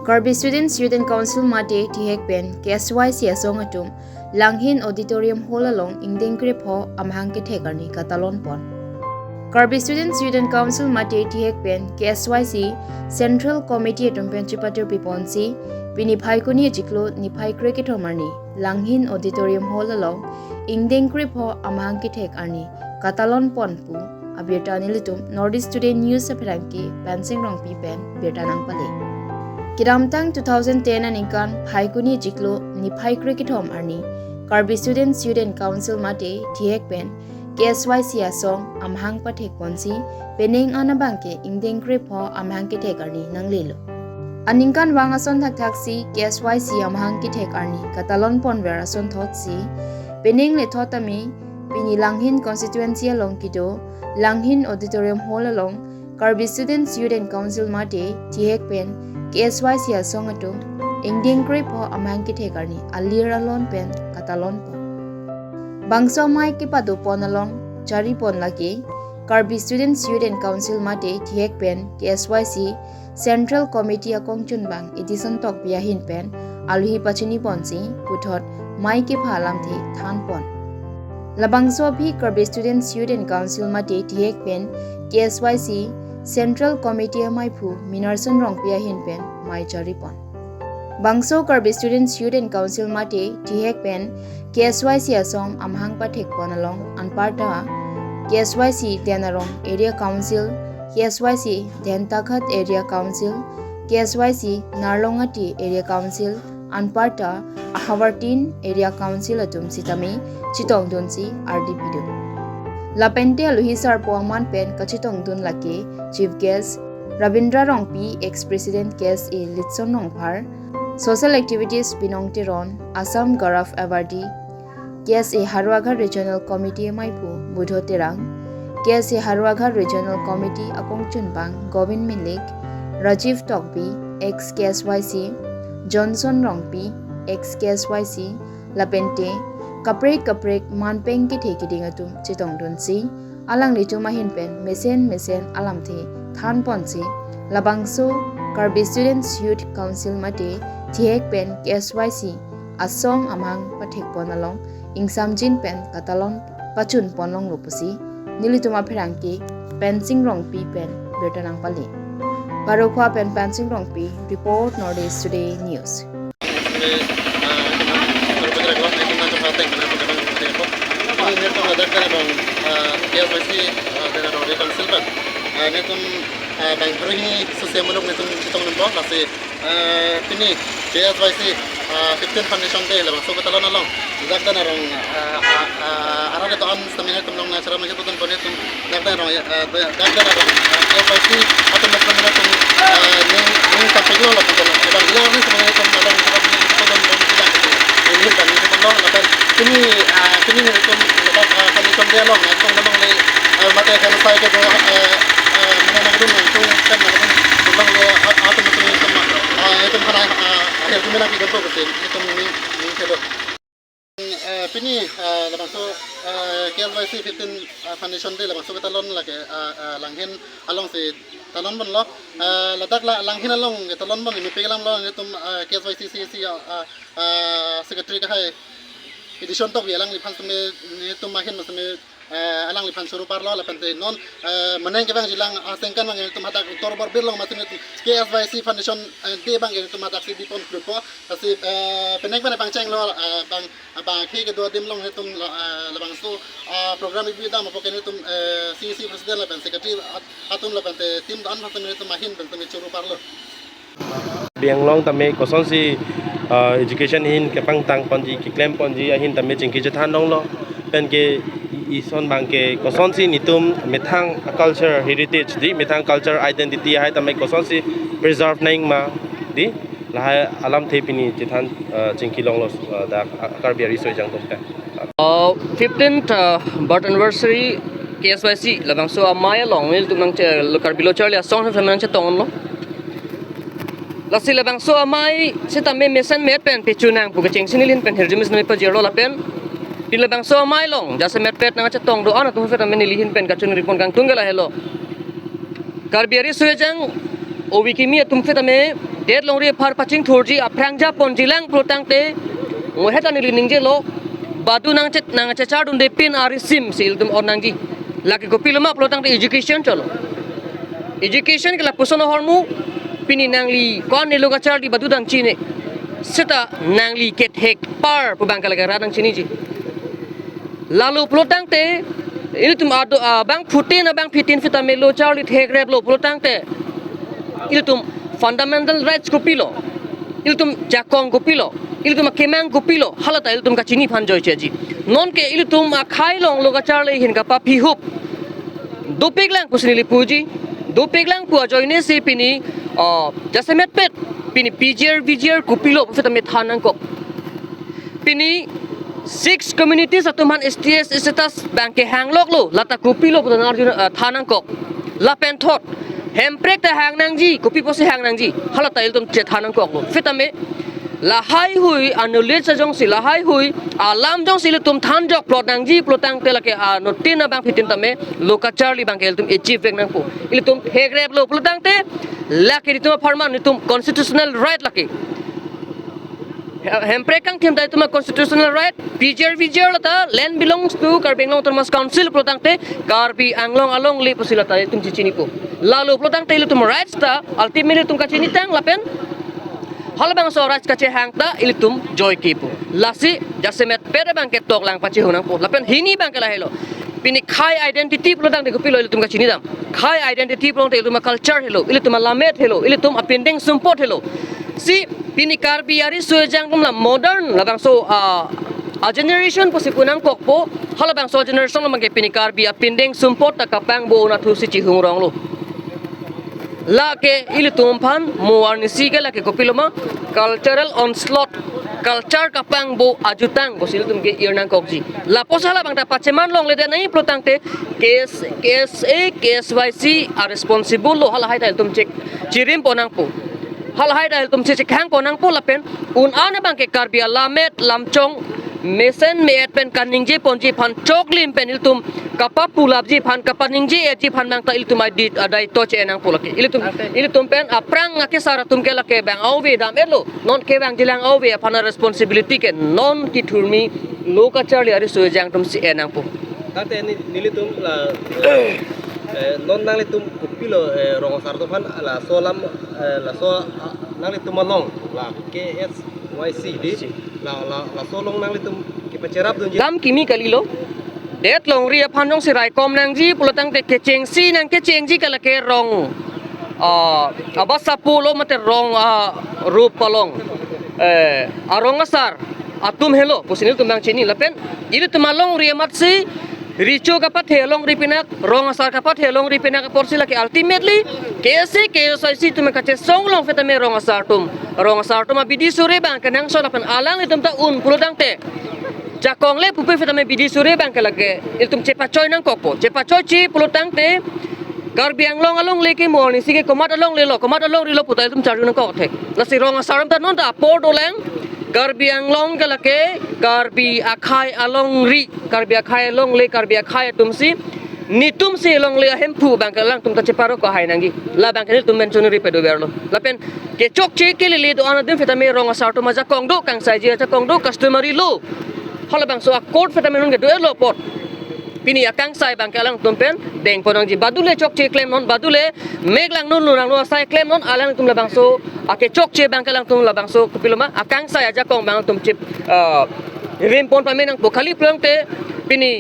Karbi Student Council Mate Tihek Ben KSYC Asong Atum Langhin Auditorium Hall along Ingdeng Grip Ho Amhang ke Thekarni Katalon Pon. Karbi Student Council Mate Tihek Ben KSYC Central Committee Atum Penchipatur Piponsi Biniphai Kuni Jiklo Niphai Cricket Homarni Langhin Auditorium Hall along Ingdeng Grip Ho Amhang ke Thekarni Katalon Pon Pu Abirtani Litum Northeast Today News Sapranki Pansing Rong Pi Pen Birtanang Pale. Kiramtang 2010 anikan Phaikuni Jiklo Niphai Cricket Home Arni Karbi Student Council Mate Tihek Ben KSYC Asong Amhang Pathek Ponsi Pening Anabangke Ingdeng Grip Ho Amhang ke Thekarni Nanglelo Aninkan Wangason Thaktaksi KSYC Amhang ke Thekarni Katalon Pon Verason Thotsi Pening Le Thotami Pini Langhin Constituency along Kido Langhin Auditorium Hall along Karbi Student Council Mate Tihek Ben KSYC Asong Atum Ingdeng Grip Ho Amhang ke Thekarni Alir Alon Pen Katalon Pon Bangso Mai ke Padu Pon along Chari Pon Lagi Karbi Student Council Mate Tihek Pen KSYC Central Committee Akong Chunbang Edison Tok Biahin Pen Aluhi Pachini Ponsi Puthot Mai ke Phalam The Than Pon Labangso Bhi Karbi Student Council Mate Tihek Pen KSYC Central Committee Maipu Minarson Rongpia Hinpen Mai Charipon Bangso Karbi Student Council Mate Tihek Pen KSYC Asom Amhang Pathek Pon along Anparta KSYC Denarong Area Council KSYC Dentakhat Area Council KSYC Narlongati Area Council Anparta Ahawartin Area Council Atum Sitami Chitong Dunsi RDP Lapente Aluhisar Poaman Pen Kachitong Dun Lake Chief Guest Rabindra Rongpi Ex-President Guest A Litson Nongphar Social Activities Binong Tiron Assam Garaf Awardee Guest A Haruagha Regional Committee Maipu Budho Terang Guest A Haruagha Regional Committee Akong Chunbang Govind Milik Rajiv Tokbi Ex-KSYC Johnson Rongpi Ex-KSYC Lapente Kaprek Manpeng ke Thekiding Atum Chitong Dunsi Alang Litu Mahin Pen Mesen Alam The Than Ponsi Labangso Karbi Students Youth Council Mate Tihek Pen KSYC Asong Amhang Pathek Pon along Ingsamjin Pen Katalon Pachun Ponlong Lupusi Nilituma Pherangki Pensing Rongpi Pen Bertanang Pali Barokwa Pen Pensing Rongpi Report Northeast Today News Bangkruhi susemulung nitum chitong numbo kasi pini KSYC 15 foundation day labang so betalon along dagda narong arang ito an stamina tumlong na sara magito tun bonetum dagda narong KSYC atum na stamina tum ning kapagyo la putol ibang ilaw ni stamina tum along sa kapag tum bom sila ini dan itu tolong laban kini nitum labang foundation day along atong namang lay mate kan sai ke mengenai itu kan tentang atau itu mana ada gimana kita tuh betul itu ini kalau ini lepas itu KSYC 15 foundation day lepas itu kita lon lagi langhin along si talon pun lo letak langhin along kita lon pun ini pegang lo itu KSYC secretary kahai edition tok bialang lipan itu makin masih alang lipan suruh parlo lapan te non meneng kebang jilang asengkan bang itu mata torbor birlong masin itu KSYC foundation de bang itu mata si dipon grupo kasi peneng bang pangceng lo bang ki kedua dim long itu labang su program ibu dah mapoken itu CC presiden lapan sekretari atum lapan te tim dan masin itu mahin bang te suruh parlo biang long tame koson si education hin kepang tang ponji ki claim ponji hin tame jingki jethan dong lo pen ke ison bangke koson si nitum methang culture heritage di methang culture identity hai tame koson si preserve naing ma di la alam thepini jethan jingki long lo da karbi ri soi jang tok 15th birth anniversary KSYC labang so amaya long mil tumang karbi lo charlie song sa man cha tong lo la sila bang so amai sita me mesan met pen pechunang pu kaching sinilin pen herjimis na me pajero la pen pila bang so amai long jasa met pet na chatong do ana tu sa me nilihin pen kachun ripon kang tunggala hello karbiari sujang owi kimi tum fetame det longri phar paching thorji aprangja ponjilang protangte ngoheta ni liningje lo badu nang chechar dun de pin arisim sil tum onangji laki ko pilma protangte education cholo education kala pusono hormu pini nangli kon ni loga char di badu dang chine seta nangli ket hek par pubangkala gara dang chini ji lalu protangte ini tum ado bang putin bang pitin fetame lo char li hek rep lo protangte ini tum fundamental rights ko pilo ini tum jakong ko pilo ini tum kemang ko pilo halata ini tum ka chini phan joy cheji non ke ini tum khai long loga char le hin ka pa phi hup do peglang pusni li puji do peglang pu joine se pini jasemet pet pini pjr ko pilo fetame thanang ko pini 6 communities atuman STS status bank ke hanglok lo lata ko pilo putan arjun thanang ko lapen thot hemprek ta hang nangji kopi pose hang nangji halata iltum che thanang ko lo fetame la hai hui anulet sa jong si la hai hui alam jong si tum than jok plot nangji plotang te lake notina bang fitin tame loka charli bang iltum achieve nang ko iltum hegreb lo plotang te lake tum farman iltum constitutional right lake hemprekang tim dai tuma constitutional right pjr lata land belongs to Karbinglong Autonomous Council plotang te karbi anglong along le posilata tum chichini ko lalu plotang te tum rights ta ultimately tum kachini tang lapen halabang so rights kache hangta ilitum joy kipu lasi jasemet pere bang ke tok lang pachi hunang po lapen hini bang kala helo pini khai identity plotang te ko pilo ilitum kachini dam khai identity plotang te ilitum culture helo ilitum lamet helo ilitum appending support helo si pini karbi ari sujang kum la modern labang so a generation po si punang kokpo halabang so generation lamang ke pini karbi appending support ta kapang bo na thu si chi hungrong lo la ke ilitum phan muarni si ke la ke kopiloma cultural onslaught culture kapang bo ajutang ko siltum ke irnang kokji la posala bang ta pacheman long le de nai plotang te KSYC are responsible lo hala hai ta tum check chirim ponang po hal hai dal tum che khang ko nang pola pen un ana bang ke karbia lamet lamchong mesen me et pen kaning je ponji phan choklim pen il tum kapa pulap ji phan kapaning je et ji phan bang ta il tum adai to che nang pola ke il tum pen aprang ke sara tum ke la ke bang au ve dam elo non ke bang jilang au ve phan responsibility ke non ki thurmi loka charli ari so jang tum si enang po tate nilitum la non nang litum kupilo rong sarto fan la solam la so nang litum along la KSYC di la solong nang litum ki pacerap dun dam kimi kalilo det long ria phanong sirai kom nang ji pulotang te kecheng si nang kecheng ji kala ke rong abasa pulo mate rong rup palong arong asar atum hello pusinil tumang chini lapen ili tumalong ria matsi richo kapat helong ripinak rong asar kapat helong ripinak porsila ke ultimately KSYC tum kache songlong fetame rong asar tum abidi sore bang kanang so lapan alang itum ta un pulodang te jakong le pupe fetame bidi sore bang kalage itum cepa choy nang kokpo cepa choy chi pulodang te garbiang long along leke morni sige komat along rilo putai itum charju nang kokte nasi rong asar ta non ta port olang Karbi anglong kalake karbi akhai along ri karbi akhai along le karbi akhai tumsi nitum si along le hempu bangkalang tum ta cheparo ko hai nangi la bangkal tum mention ri pedo berlo la pen ke chok che ke le do anadim fetame rong asar to maja kongdo kang sai je cha kongdo customary lo hala bang so a court fetame non ke do lo pot pini akang sai bangkalang tum pen deng ponang ji badule chok che claim non badule meglang non nurang no sai claim non alang tum la bang so ake chok che bangkalang tum la bang so kupiloma akang sai aja kong bang tum chip rim pon pamenang pokhali plong te pini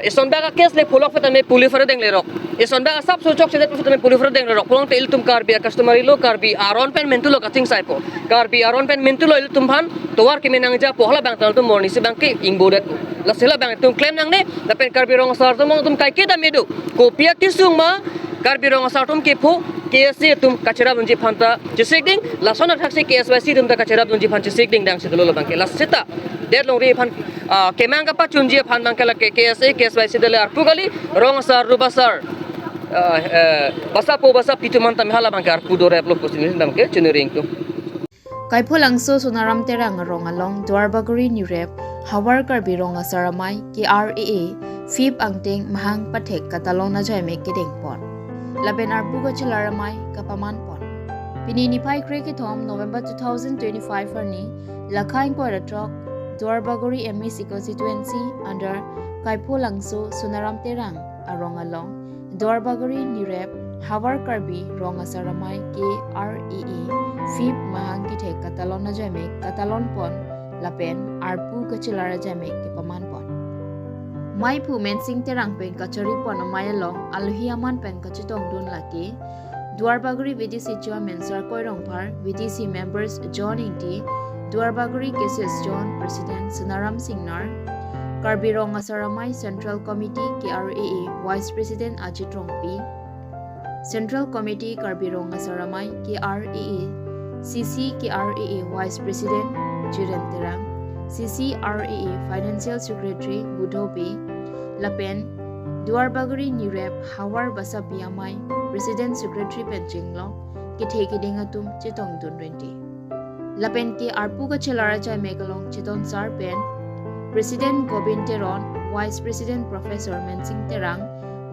isondaga kes le pulok fetame pulifere deng le rok isondaga sab so chok che fetame pulifere deng le rok plong te il tum karbi customary lo karbi aron pen mentulo kating sai po karbi aron pen mentulo il tum phan towar ke menang ja pohla bang tum morni se bang ke ingbodet la sela bang tum claim nang ne la pen karbi rong sar tum kai ke da medu kopia kisung ma karbi rong sar tum ke pho KSC tum kachara bunji phanta chisik ding la sona thaksi KSYC tum ta kachara bunji phan chisik ding dang sidlo bang ke la seta det long ri phan kemang ka pa chunji phan bang ke la KSA KSYC dele arpugali rong sar rubasar basa po basa pituman tam hala bang ke arpu do rep lo posin dam ke chuniring tu Kaipolangso Sonaram Terang Rong Along Dwarbaguri New Rep Hawar Karbi Rong Asaramai KRAA Fib Angting Mahang Patek Katalona Jaime Kedeng Pon laben arpu ka chilaramai kapaman pon pini ni phai kre ke thom November 2025 arni lakhain ko ratrok Duarbagori MS constituency under Kaipo Langso Sunaram Terang arong along Duarbagori Nirep Hawar Karbi Rong Asaramai KREE Fib Mahang Kithe Katalon na jame Katalon pon lapen arpu kachilara jame ke paman pon Mai pu men sing terang pen kachari pon maya long aluhi aman pen kachitong dun laki Duarbagori VDC chairman Sir Koirong Par VDC members John Inti Duarbagori Cases John President Sunaram Singnar Karbi Rong Asaramai Central Committee KREE Vice President Ajit Rongpi Central Committee Karbi Rong Asaramai KREE CC KREE Vice President Jiren Terang CCREE Financial Secretary Budhopi Lapen Duarbagori Nirep Hawar Basapiamai President Secretary Penchinglo Kithe Kidingatum Chitong Dunrenti Lapen ke Arpu ka Chelara Chai Megalong Chiton Sar Pen President Gobin Teron Vice President Professor Mensing Terang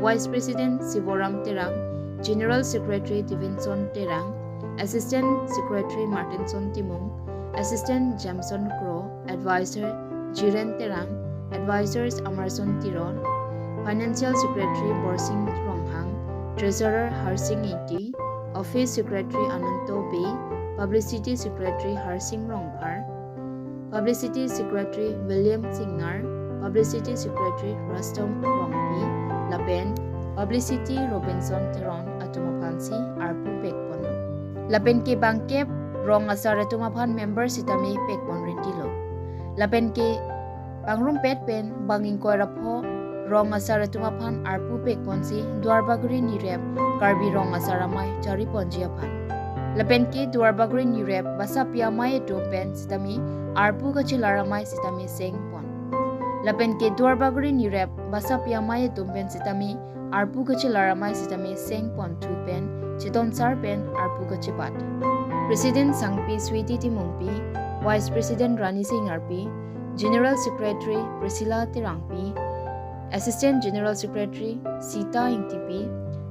Vice President Sivoram Terang General Secretary Divinson Terang Assistant Secretary Martinson Timung Assistant Jamson Crow Advisor Jiren Terang Advisors Amarson Tiron Financial Secretary Borsing Ronghang Treasurer Harsing Iti Office Secretary Ananto B Publicity Secretary Harsing Rongpar Publicity Secretary William Singnar Publicity Secretary Rastom Rongpi Lapen Publicity Robinson Teron Atumapansi Arpu Pekpono Lapen ke Bangkep Rong Asar Atumapan member Sitami Pekpon Rentilo Lapen ke Pangrum Pet Pen Banging Koirapho Rong Asar Atumapan Arpu Pekponsi Duarbagori Nirep Karbi Rong Asaramai Chari Ponjiapan Lapen ke Duarbagori Nirep Basapia Mai Tumpen Sitami Arpu Kachilaramai Sitami Seng Pon Lapen ke Duarbagori Nirep Basapia Mai Tumpen Sitami Arpu Kachilaramai Sitami Seng Pon Tupen Chiton Sar Pen Arpu Kachipat President Sangpi Switi Timungpi Vice President Rani Singh RP General Secretary Priscilla Tirangpi Assistant General Secretary Sita Ingtipi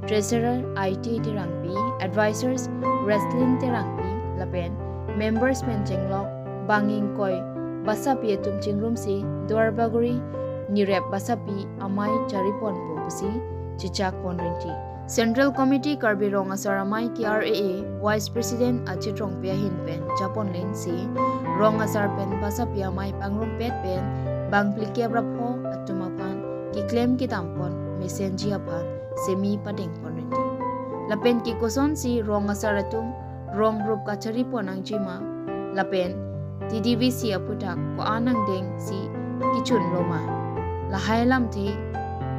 Treasurer IT Tirangpi Advisors Wrestling Tirangpi Lapen Members Penchenglok Banging Koi Basapi Etum Chingrumsi Duarbagori Nirep Basapi Amai Charipon Popusi Chichak Ponrenti Central Committee Karbi Rong Asaramai KREE Vice President Ajit Rongpia Hinpen Japon Lin Si Rong Asar Pen Basapia Mai Pangrum Pet Pen Bangplikya Rapho Atumapan Ki Claim Ki Tampon Mesenji Apan Semi Padeng Ponrenti Lapen Ki Koson Si Rong Asar Atum Rong Group Kachari Ponang Jima Lapen TDVC Aputak Ko Anang Deng Si Kichun Roma Lahai Lam Thi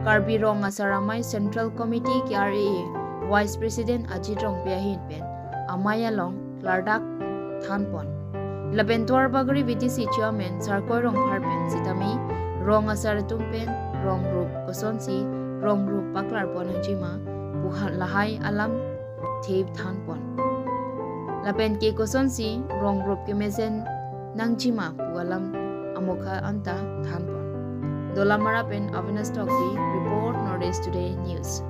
Karbi Rong Asaramai Central Committee KREE Vice President Ajit Rongpia Hinpen Amaya Long Clardak Thanpon Lapen Duarbagori VDC Chairman Sarkoi Rong Parpen Sitami Rong Asaratumpen Rong Rup Kosonsi Rong Rup Paklar Ponanjima Puhan Lahai Alam Theb Thanpon Lapen Ke Kosonsi Rong Rup Kemezen Nangjima Pualam Amokha Anta Thanpon Dolamara Pen Avinas Tokbi Report Northeast Today News